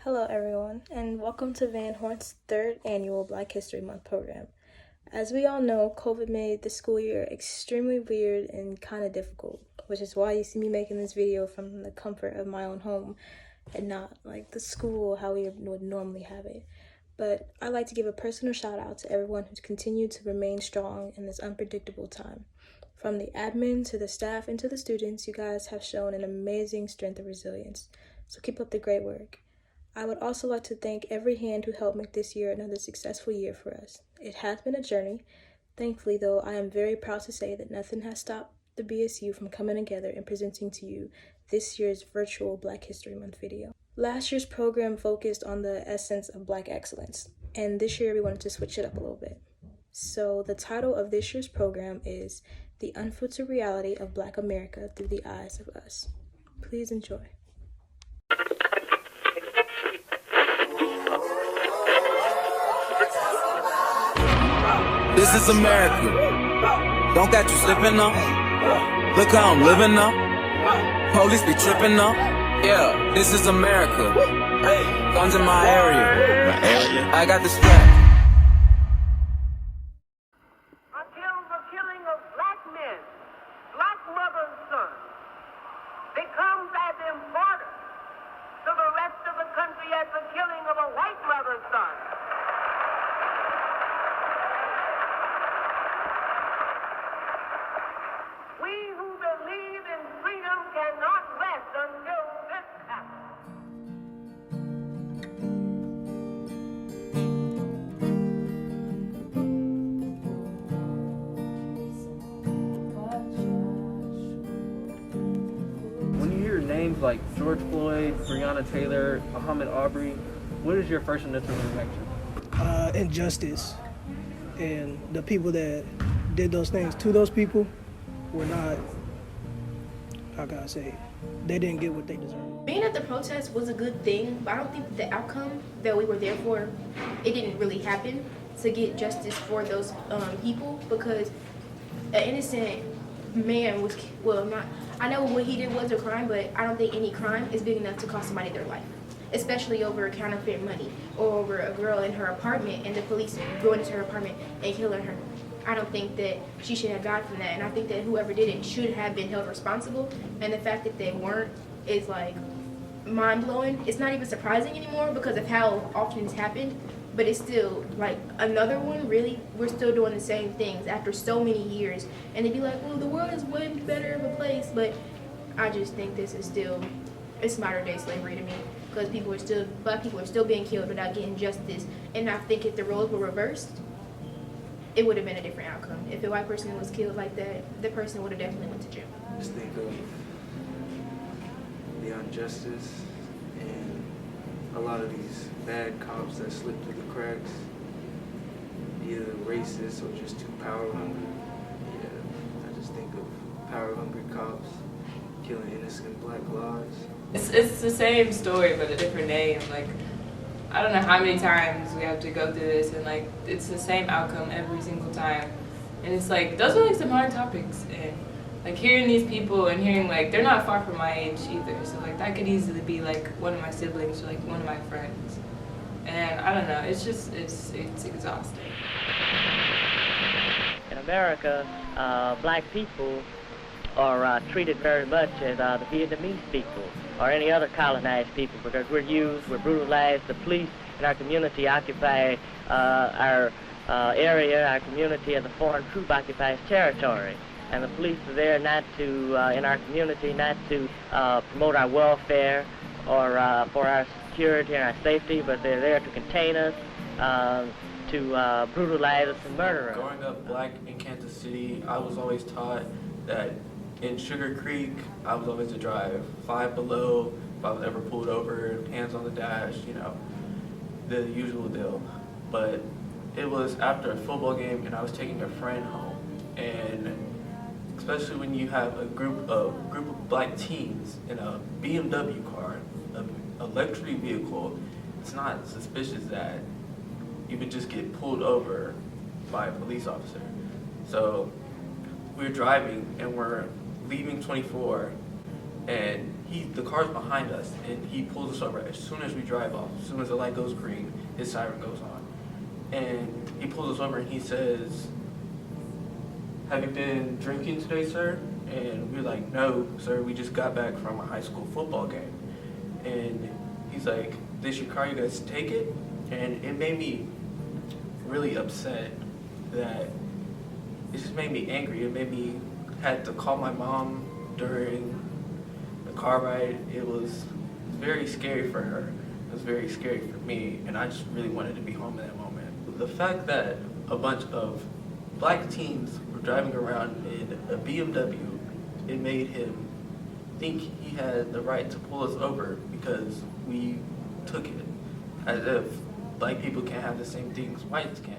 Hello, everyone, and welcome to Van Horn's third annual Black History Month program. As we all know, COVID made the school year extremely weird and kind of difficult, which is why you see me making this video from the comfort of my own home and not like the school how we would normally have it. But I'd like to give a personal shout out to everyone who's continued to remain strong in this unpredictable time. From the admin to the staff and to the students, you guys have shown an amazing strength of resilience. So keep up the great work. I would also like to thank every hand who helped make this year another successful year for us. It has been a journey. Thankfully, though, I am very proud to say that nothing has stopped the BSU from coming together and presenting to you this year's virtual Black History Month video. Last year's program focused on the essence of Black excellence, and this year we wanted to switch it up a little bit. So the title of this year's program is The Unfiltered Reality of Black America Through the Eyes of Us. Please enjoy. This is America. Don't got you slipping up. Look how I'm living up. Police be tripping up. Yeah, this is America. Guns in my area. I got the strap. Until the killing of black men, black mothers' sons, becomes as important to the rest of the country as the killing of a white mother's son. We who believe in freedom cannot rest until this happens. When you hear names like George Floyd, Breonna Taylor, Muhammad Aubrey, what is your first initial reaction? Injustice, and the people that did those things to those people were not, how can I say, they didn't get what they deserved. Being at the protest was a good thing, but I don't think the outcome that we were there for, it didn't really happen to get justice for those people, because an innocent man was, well, not, I know what he did was a crime, but I don't think any crime is big enough to cost somebody their life, especially over counterfeit money or over a girl in her apartment and the police going into her apartment and killing her. I don't think that she should have died from that, and I think that whoever did it should have been held responsible, and the fact that they weren't is like mind-blowing. It's not even surprising anymore because of how often it's happened, but it's still like another one. Really, we're still doing the same things after so many years, and they'd be like, well, the world is way better of a place, but I just think this is still, it's modern day slavery to me, because black people are still being killed without getting justice. And I think if the roles were reversed, it would have been a different outcome. If a white person was killed like that, the person would have definitely went to jail. Just think of the injustice and a lot of these bad cops that slip through the cracks, either racist or just too power hungry. Yeah, I just think of power hungry cops killing innocent black lives. It's the same story but a different name. Like, I don't know how many times we have to go through this, and like it's the same outcome every single time. And it's like those are like some hard topics, and like hearing these people and hearing like they're not far from my age either. So like that could easily be like one of my siblings or like one of my friends. And I don't know, it's just it's exhausting. In America, black people are treated very much as the Vietnamese people or any other colonized people, because we're brutalized. The police in our community occupy our area, our community, as a foreign troop occupies territory. And the police are there not to, in our community, not to promote our welfare or for our security and our safety, but they're there to contain us, to brutalize us and murder us. Growing up black in Kansas City, I was always taught that in Sugar Creek, I was always to drive 5 below if I was ever pulled over, hands on the dash, you know, the usual deal. But it was after a football game and I was taking a friend home, and especially when you have a group of black teens in a BMW car, a luxury vehicle, it's not suspicious that you would just get pulled over by a police officer. So we're driving and we're leaving 24, and the car's behind us, and he pulls us over as soon as we drive off. As soon as the light goes green, his siren goes on. And he pulls us over and he says, "Have you been drinking today, sir?" And we're like, "No, sir, we just got back from a high school football game." And he's like, "This your car, you guys take it?" And it made me really upset that it just made me angry. It made me had to call my mom during the car ride. It was very scary for her. It was very scary for me, and I just really wanted to be home in that moment. The fact that a bunch of black teens were driving around in a BMW, it made him think he had the right to pull us over because we took it, as if black people can't have the same things whites can.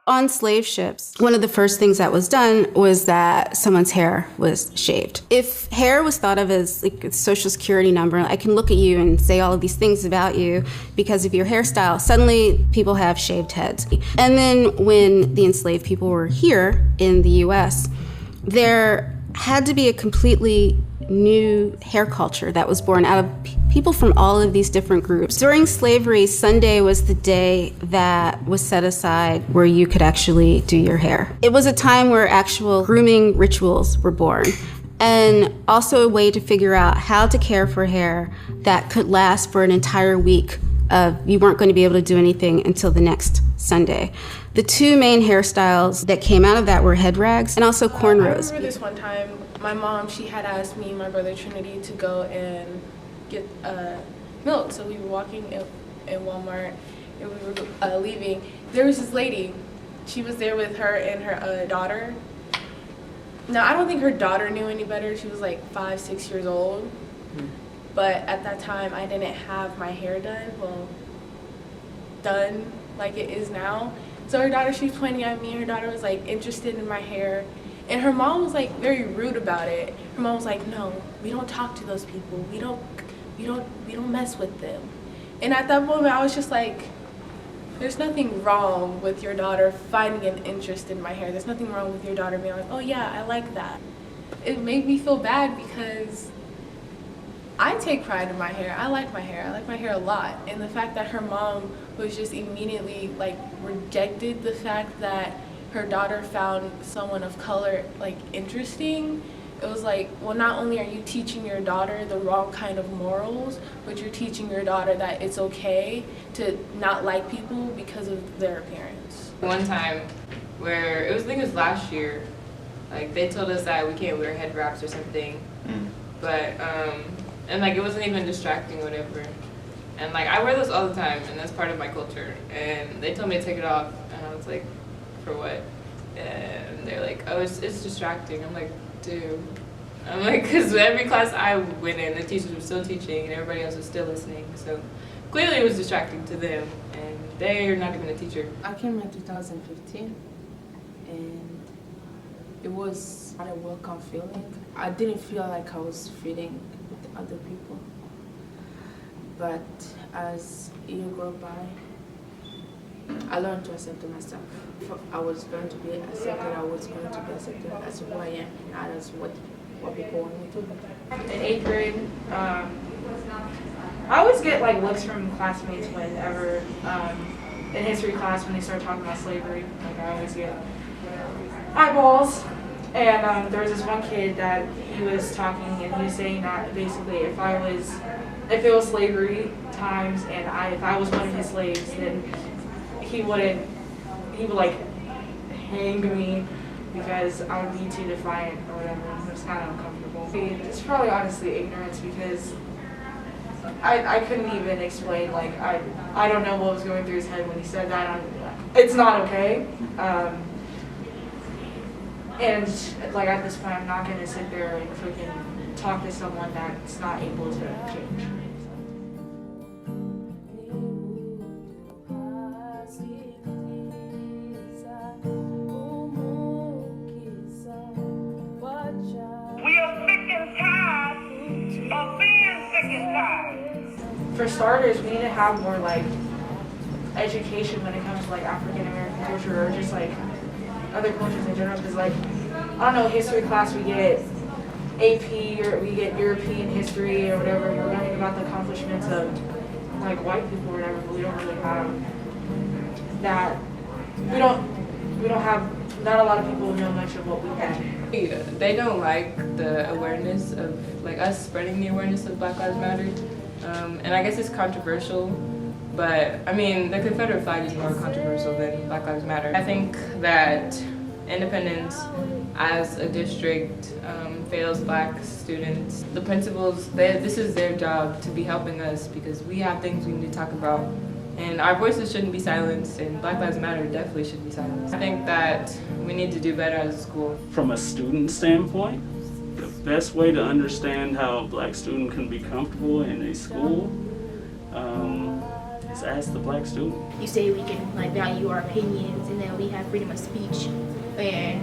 On slave ships, one of the first things that was done was that someone's hair was shaved. If hair was thought of as like a social security number, I can look at you and say all of these things about you because of your hairstyle. Suddenly, people have shaved heads. And then when the enslaved people were here in the US, there had to be a completely new hair culture that was born out of people from all of these different groups. During slavery, Sunday was the day that was set aside where you could actually do your hair. It was a time where actual grooming rituals were born, and also a way to figure out how to care for hair that could last for an entire week of you weren't going to be able to do anything until the next Sunday. The two main hairstyles that came out of that were head rags and also cornrows. I remember this one time, my mom, she had asked me and my brother Trinity to go and get milk. So we were walking in Walmart and we were leaving. There was this lady. She was there with her and her daughter. Now, I don't think her daughter knew any better. She was like 5, 6 years old. But at that time, I didn't have my hair done like it is now. So her daughter, she was pointing at me. Her daughter was like interested in my hair. And her mom was like very rude about it. Her mom was like, "No, we don't talk to those people. We don't mess with them." And at that moment, I was just like, there's nothing wrong with your daughter finding an interest in my hair. There's nothing wrong with your daughter being like, "Oh yeah, I like that." It made me feel bad because I take pride in my hair. I like my hair. I like my hair a lot. And the fact that her mom was just immediately like rejected the fact that her daughter found someone of color like interesting, it was like, well, not only are you teaching your daughter the wrong kind of morals, but you're teaching your daughter that it's okay to not like people because of their appearance. One time where I think it was last year, like they told us that we can't wear head wraps or something, but and like it wasn't even distracting or whatever. And like I wear those all the time, and that's part of my culture. And they told me to take it off, and I was like, "For what?" And they're like, "Oh, it's distracting." I'm like, "Dude." I'm like, because every class I went in, the teachers were still teaching, and everybody else was still listening. So clearly it was distracting to them, and they're not even a teacher. I came in 2015, and it was not a welcome feeling. I didn't feel like I was fitting with other people. But as years go by, I learned to accept myself. I was going to be accepted, I was going to be accepted as who I am, not as what people want me to be. In 8th grade, I always get like looks from classmates whenever in history class when they start talking about slavery. Like I always get eyeballs. And there was this one kid that he was talking and he was saying that basically if it was slavery times and if I was one of his slaves, then he would like hang me because I would be too defiant or whatever. It was kind of uncomfortable. It's probably honestly ignorance because I couldn't even explain, like I don't know what was going through his head when he said that. It's not okay. And like at this point, I'm not gonna sit there and freaking talk to someone that's not able to change. We are 50 for starters, we need to have more like education when it comes to like African American culture or just like other cultures in general. Because like, I don't know, history class we get AP or we get European history or whatever. We're learning about the accomplishments of like white people or whatever, but we don't really have that. We don't have, not a lot of people know much of what we have. They don't like the awareness of, like, us spreading the awareness of Black Lives Matter. And I guess it's controversial, but I mean, the Confederate flag is more controversial than Black Lives Matter. I think that Independence as a district fails Black students. The principals, this is their job to be helping us because we have things we need to talk about. And our voices shouldn't be silenced, and Black Lives Matter definitely shouldn't be silenced. I think that we need to do better as a school. From a student standpoint, the best way to understand how a Black student can be comfortable in a school is ask the Black student. You say we can like value our opinions, and then we have freedom of speech, and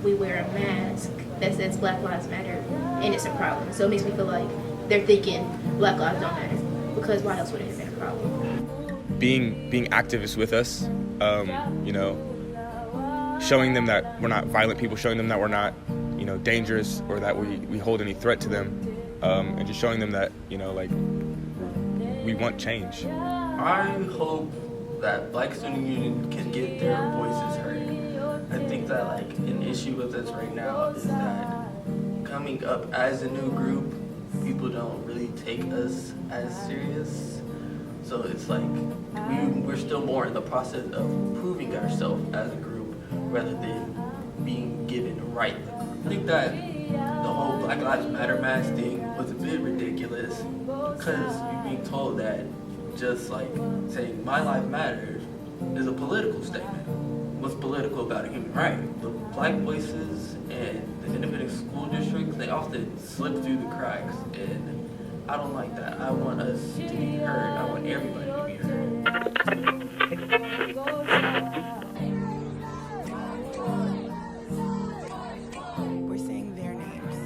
we wear a mask that says Black Lives Matter, and it's a problem. So it makes me feel like they're thinking Black lives don't matter, because why else would it have been a problem? Being activists with us, you know, showing them that we're not violent people, showing them that we're not, you know, dangerous or that we hold any threat to them, and just showing them that, you know, like, we want change. I hope that Black Student Union can get their voices heard. I think that like an issue with us right now is that coming up as a new group, people don't really take us as serious. So it's like we're still more in the process of proving ourselves as a group rather than being given the right. I think that the whole Black Lives Matter mask thing was a bit ridiculous because you're being told that just like saying my life matters is a political statement. What's political about a human right? The Black voices and the independent school districts, they often slip through the cracks, and I don't like that. I want us to be heard. I want everybody to be heard. We're saying their names.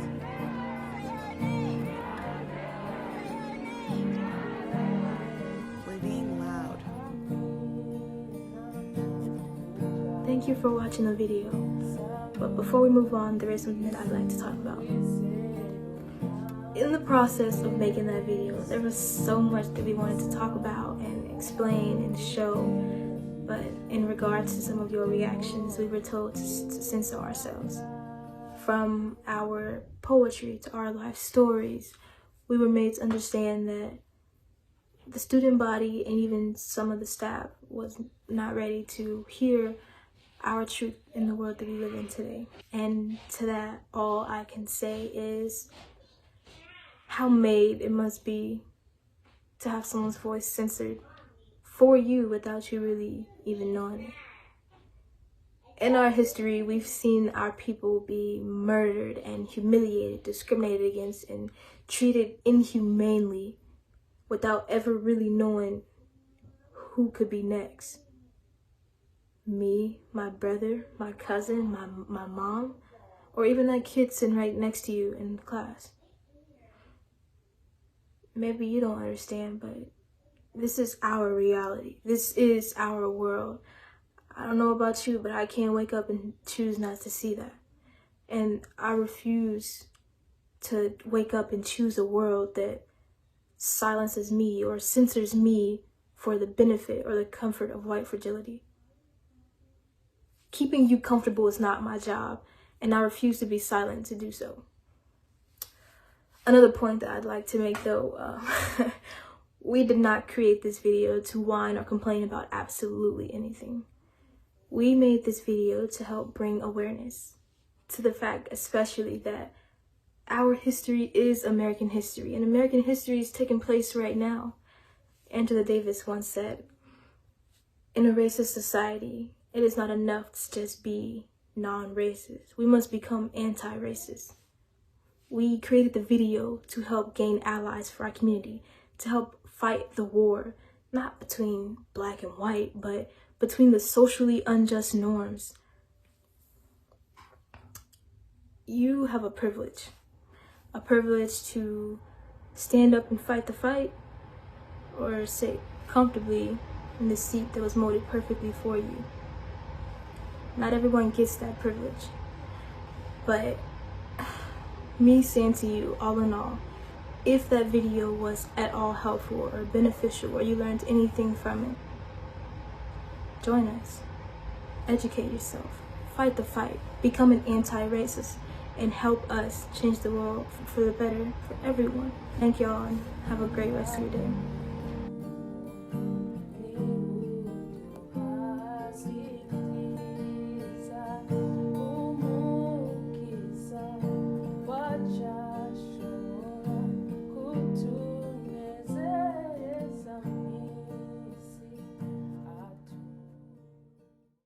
We're being loud. Thank you for watching the video. But before we move on, there is something that I'd like to talk about. In the process of making that video, there was so much that we wanted to talk about and explain and show, but in regards to some of your reactions, we were told to censor ourselves. From our poetry to our life stories, we were made to understand that the student body and even some of the staff was not ready to hear our truth in the world that we live in today. And to that, all I can say is how made it must be to have someone's voice censored for you without you really even knowing it. In our history, we've seen our people be murdered and humiliated, discriminated against, and treated inhumanely without ever really knowing who could be next. Me, my brother, my cousin, my mom, or even that kid sitting right next to you in class. Maybe you don't understand, but this is our reality. This is our world. I don't know about you, but I can't wake up and choose not to see that. And I refuse to wake up and choose a world that silences me or censors me for the benefit or the comfort of white fragility. Keeping you comfortable is not my job, and I refuse to be silent to do so. Another point that I'd like to make though, we did not create this video to whine or complain about absolutely anything. We made this video to help bring awareness to the fact especially that our history is American history, and American history is taking place right now. Angela Davis once said, in a racist society, it is not enough to just be non-racist. We must become anti-racist. We created the video to help gain allies for our community, to help fight the war, not between black and white, but between the socially unjust norms. You have a privilege to stand up and fight the fight, or sit comfortably in the seat that was molded perfectly for you. Not everyone gets that privilege. But me saying to you, all in all, if that video was at all helpful or beneficial or you learned anything from it, join us. Educate yourself. Fight the fight. Become an anti-racist and help us change the world for the better for everyone. Thank y'all and have a great rest of your day.